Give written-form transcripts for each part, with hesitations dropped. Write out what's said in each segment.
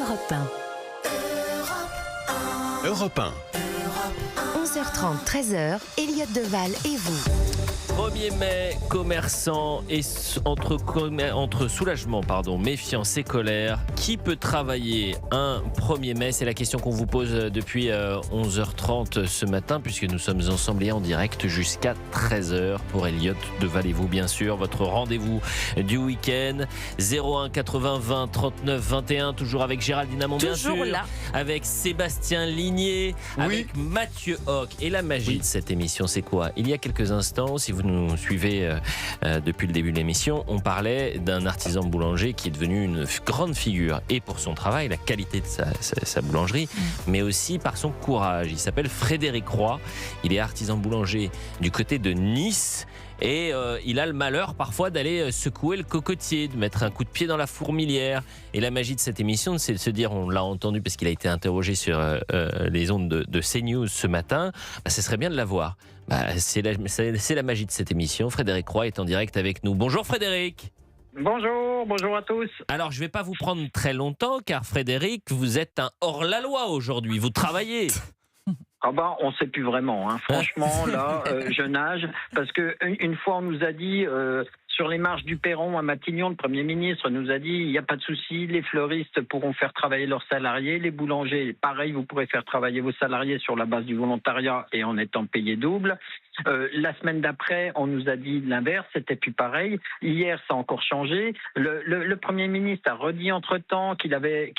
Europe 1. Europe 1. 11h30, 13h, Elliott Deval et vous. 1er mai, commerçants et entre soulagement, méfiance et colère. Qui peut travailler un 1er mai? C'est la question qu'on vous pose depuis 11h30 ce matin, puisque nous sommes ensemble et en direct jusqu'à 13h pour Elliott Deval et vous, bien sûr. Votre rendez-vous du week-end, 01 80 20 39 21, toujours avec Géraldine Amont, bien sûr. Toujours là. Avec Sébastien Ligné, avec Mathieu Hoc. Et la magie de cette émission, c'est quoi? Il y a quelques instants, si vous nous suivez depuis le début de l'émission, on parlait d'un artisan boulanger qui est devenu une grande figure, et pour son travail, la qualité de sa boulangerie, mais aussi par son courage. Il s'appelle Frédéric Roy, il est artisan boulanger du côté de Nice. Et il a le malheur parfois d'aller secouer le cocotier, de mettre un coup de pied dans la fourmilière. Et la magie de cette émission, c'est de se dire, on l'a entendu parce qu'il a été interrogé sur les ondes de CNews ce matin, ce serait bien de l'avoir. C'est la magie de cette émission. Frédéric Roy est en direct avec nous. Bonjour Frédéric. Bonjour à tous. Alors je ne vais pas vous prendre très longtemps, car Frédéric, vous êtes un hors-la-loi aujourd'hui, vous travaillez. On sait plus vraiment, hein. Franchement, là, je nage, parce que une fois on nous a dit, sur les marches du perron à Matignon, le Premier ministre nous a dit, il n'y a pas de souci, les fleuristes pourront faire travailler leurs salariés, les boulangers, pareil, vous pourrez faire travailler vos salariés sur la base du volontariat et en étant payés double. La semaine d'après, on nous a dit l'inverse, c'était plus pareil. Hier, ça a encore changé. Le Premier ministre a redit entre-temps qu'il allait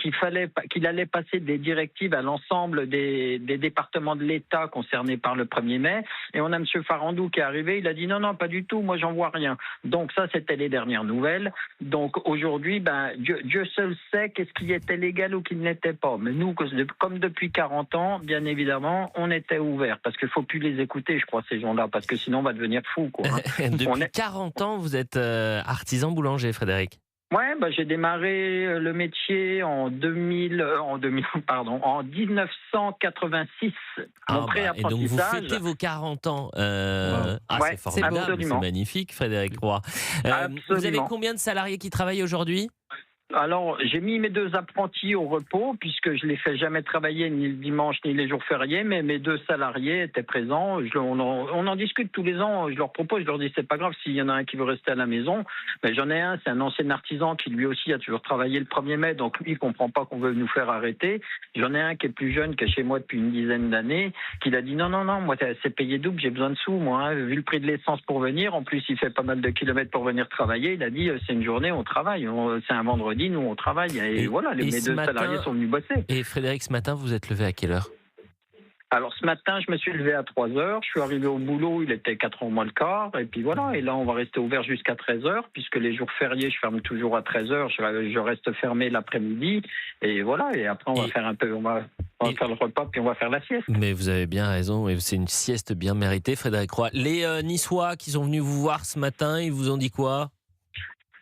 passer des directives à l'ensemble des départements de l'État concernés par le 1er mai. Et on a M. Farandou qui est arrivé, il a dit non, pas du tout, moi j'en vois rien. Donc ça, c'était les dernières nouvelles. Donc aujourd'hui, Dieu seul sait qu'est-ce qui était légal ou qui ne l'était pas. Mais nous, comme depuis 40 ans, bien évidemment, on était ouverts. Parce qu'il ne faut plus les écouter, je crois, ces gens-là, parce que sinon on va devenir fou, quoi. Depuis 40 ans, vous êtes artisan boulanger, Frédéric. Ouais, j'ai démarré le métier en 1986. Mon Et donc vous fêtez vos 40 ans. C'est formidable, c'est magnifique, Frédéric Roy. Vous avez combien de salariés qui travaillent aujourd'hui ? Alors, j'ai mis mes 2 apprentis au repos, puisque je les fais jamais travailler ni le dimanche ni les jours fériés, mais mes 2 salariés étaient présents. On en discute tous les ans, je leur propose, je leur dis c'est pas grave s'il y en a un qui veut rester à la maison. Mais j'en ai un, c'est un ancien artisan qui lui aussi a toujours travaillé le 1er mai, donc lui il comprend pas qu'on veut nous faire arrêter. J'en ai un qui est plus jeune, qui est chez moi depuis une dizaine d'années, qui a dit non, moi c'est payé double, j'ai besoin de sous, moi, hein. Vu le prix de l'essence pour venir, en plus il fait pas mal de kilomètres pour venir travailler, il a dit c'est une journée, on travaille, c'est un vendredi. Nous, on travaille et voilà, mes 2 salariés sont venus bosser. Et Frédéric, ce matin, vous êtes levé à quelle heure ? Alors, ce matin, je me suis levé à 3h. Je suis arrivé au boulot, il était 4h moins le quart. Et puis voilà, et là, on va rester ouvert jusqu'à 13h, puisque les jours fériés, je ferme toujours à 13h. Je reste fermé l'après-midi. Et voilà, et après, on va faire le repas, puis on va faire la sieste. Mais vous avez bien raison, et c'est une sieste bien méritée, Frédéric Roy. Les Niçois qui sont venus vous voir ce matin, ils vous ont dit quoi ?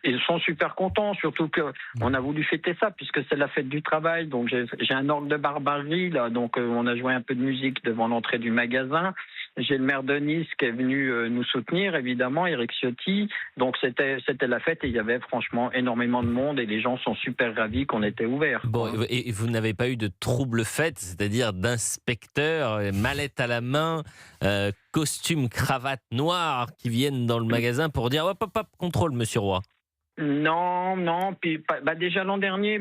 Ils sont super contents, surtout qu'on a voulu fêter ça, puisque c'est la fête du travail. Donc j'ai un orgue de barbarie, là, donc on a joué un peu de musique devant l'entrée du magasin. J'ai le maire de Nice qui est venu nous soutenir, évidemment, Éric Ciotti. Donc c'était la fête et il y avait franchement énormément de monde et les gens sont super ravis qu'on était ouverts. Bon, et vous n'avez pas eu de trouble fête, c'est-à-dire d'inspecteurs, mallette à la main, costume, cravate noire qui viennent dans le magasin pour dire hop, contrôle, monsieur Roy. Non. Puis déjà l'an dernier,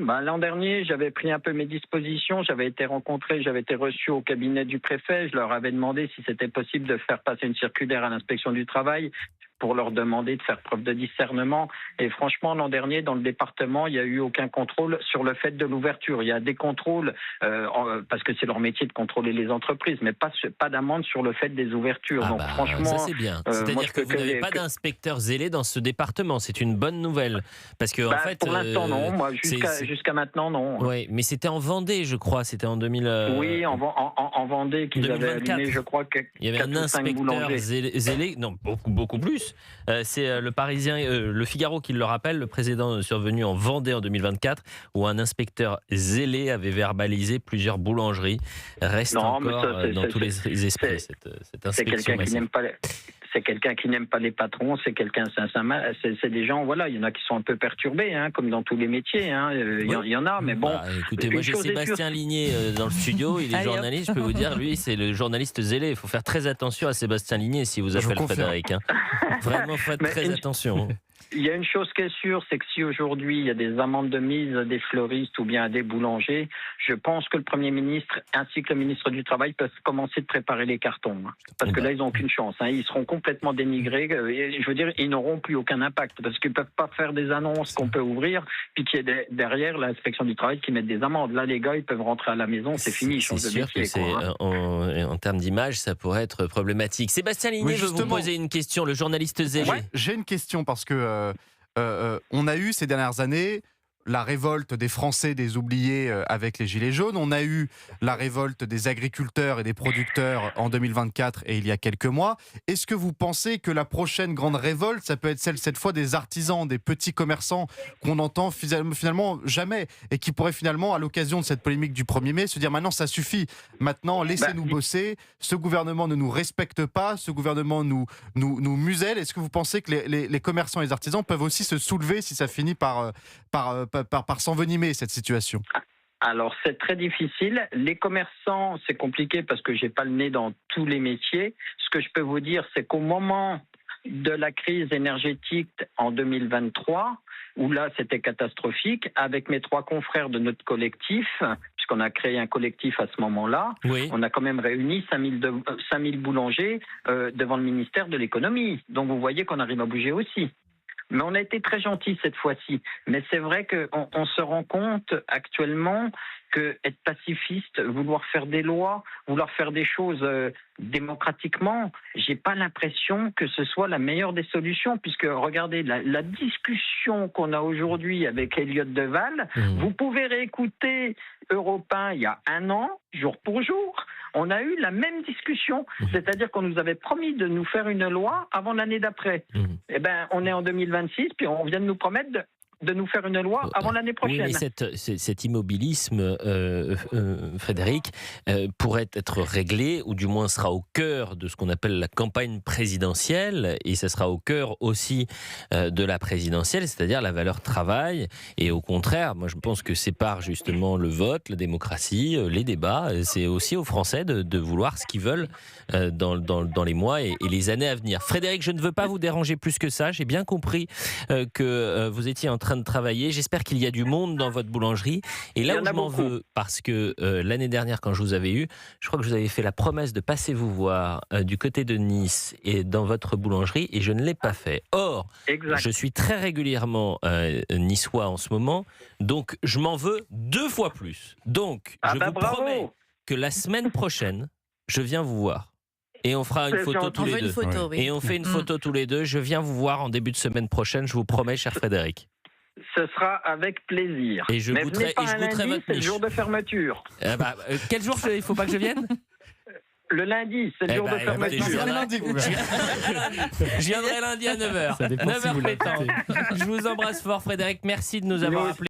j'avais pris un peu mes dispositions. J'avais été reçu au cabinet du préfet. Je leur avais demandé si c'était possible de faire passer une circulaire à l'inspection du travail pour leur demander de faire preuve de discernement. Et franchement, l'an dernier, dans le département, il n'y a eu aucun contrôle sur le fait de l'ouverture. Il y a des contrôles, parce que c'est leur métier de contrôler les entreprises, mais pas d'amende sur le fait des ouvertures. Donc franchement, ça c'est bien. C'est-à-dire que vous n'avez pas d'inspecteurs zélés dans ce département. C'est une bonne nouvelle. Parce que, en fait, pour l'instant, non. Moi, jusqu'à maintenant, non. Oui, mais c'était en Vendée, je crois. C'était en 2000... Oui, en Vendée, qu'ils avaient allumé, je crois, il y avait un inspecteur zélé. Non, beaucoup plus. plus. C'est le Parisien, le Figaro qui le rappelle, le président survenu en Vendée en 2024, où un inspecteur zélé avait verbalisé plusieurs boulangeries. Reste encore dans tous les esprits cette inspection. C'est quelqu'un qui n'aime pas les patrons, c'est des gens, voilà, il y en a qui sont un peu perturbés, hein, comme dans tous les métiers, hein, il y en a, mais bon. Écoutez, moi j'ai Sébastien Ligné dans le studio, il est journaliste, je peux vous dire, lui c'est le journaliste zélé, il faut faire très attention à Sébastien Ligné si vous appelez Frédéric. Hein. Vraiment, faites très attention. Il y a une chose qui est sûre, c'est que si aujourd'hui il y a des amendes de mise à des fleuristes ou bien à des boulangers, je pense que le Premier ministre ainsi que le ministre du Travail peuvent commencer de préparer les cartons. Parce que là, ils n'ont aucune chance. Hein. Ils seront complètement dénigrés. Je veux dire, ils n'auront plus aucun impact parce qu'ils ne peuvent pas faire des annonces qu'on peut ouvrir puis qu'il y ait derrière l'inspection du travail qui mette des amendes. Là, les gars, ils peuvent rentrer à la maison, c'est fini. C'est sûr que en termes d'image, ça pourrait être problématique. Sébastien Ligné veut vous poser une question, le journaliste zélé. Ouais, j'ai une question parce que on a eu ces dernières années la révolte des Français, des oubliés avec les Gilets jaunes. On a eu la révolte des agriculteurs et des producteurs en 2024 et il y a quelques mois. Est-ce que vous pensez que la prochaine grande révolte, ça peut être celle cette fois des artisans, des petits commerçants qu'on n'entend finalement jamais et qui pourraient finalement, à l'occasion de cette polémique du 1er mai, se dire maintenant ça suffit, maintenant laissez-nous bosser, ce gouvernement ne nous respecte pas, ce gouvernement nous muselle. Est-ce que vous pensez que les commerçants et les artisans peuvent aussi se soulever si ça finit par s'envenimer cette situation? Alors c'est très difficile. Les commerçants, c'est compliqué parce que j'ai pas le nez dans tous les métiers. Ce que je peux vous dire, c'est qu'au moment de la crise énergétique en 2023, où là c'était catastrophique, avec mes 3 confrères de notre collectif, puisqu'on a créé un collectif à ce moment-là, on a quand même réuni 5000 boulangers devant le ministère de l'économie. Donc vous voyez qu'on arrive à bouger aussi. Mais on a été très gentils cette fois-ci. Mais c'est vrai qu'on se rend compte actuellement que être pacifiste, vouloir faire des lois, vouloir faire des choses démocratiquement, j'ai pas l'impression que ce soit la meilleure des solutions, puisque regardez la discussion qu'on a aujourd'hui avec Elliott Deval, vous pouvez réécouter Europe 1 il y a 1 an, jour pour jour. On a eu la même discussion, c'est-à-dire qu'on nous avait promis de nous faire une loi avant l'année d'après. Eh ben, on est en 2026, puis on vient de nous promettre de nous faire une loi avant l'année prochaine. Oui, mais cet immobilisme, Frédéric, pourrait être réglé, ou du moins sera au cœur de ce qu'on appelle la campagne présidentielle, et ça sera au cœur aussi de la présidentielle, c'est-à-dire la valeur travail. Et au contraire, moi je pense que sépare justement le vote, la démocratie, les débats. C'est aussi aux Français de vouloir ce qu'ils veulent dans les mois et les années à venir. Frédéric, je ne veux pas vous déranger plus que ça. J'ai bien compris que vous étiez en train de travailler. J'espère qu'il y a du monde dans votre boulangerie. Et là où je m'en veux, parce que l'année dernière, quand je vous avais eu, je crois que je vous avais fait la promesse de passer vous voir du côté de Nice et dans votre boulangerie, et je ne l'ai pas fait. Or, je suis très régulièrement niçois en ce moment, donc je m'en veux 2 fois plus. Donc, je vous promets que la semaine prochaine, je viens vous voir. Et on fera une photo tous les deux. Et on fait une photo tous les deux. Je viens vous voir en début de semaine prochaine, je vous promets, cher Frédéric. Ce sera avec plaisir. Et je goûterai votre c'est le jour de fermeture. Quel jour il ne faut pas que je vienne? Le lundi, c'est le jour de fermeture. Je viendrai lundi à 9h. 9h pétant. Je vous embrasse fort, Frédéric. Merci de nous avoir appelés.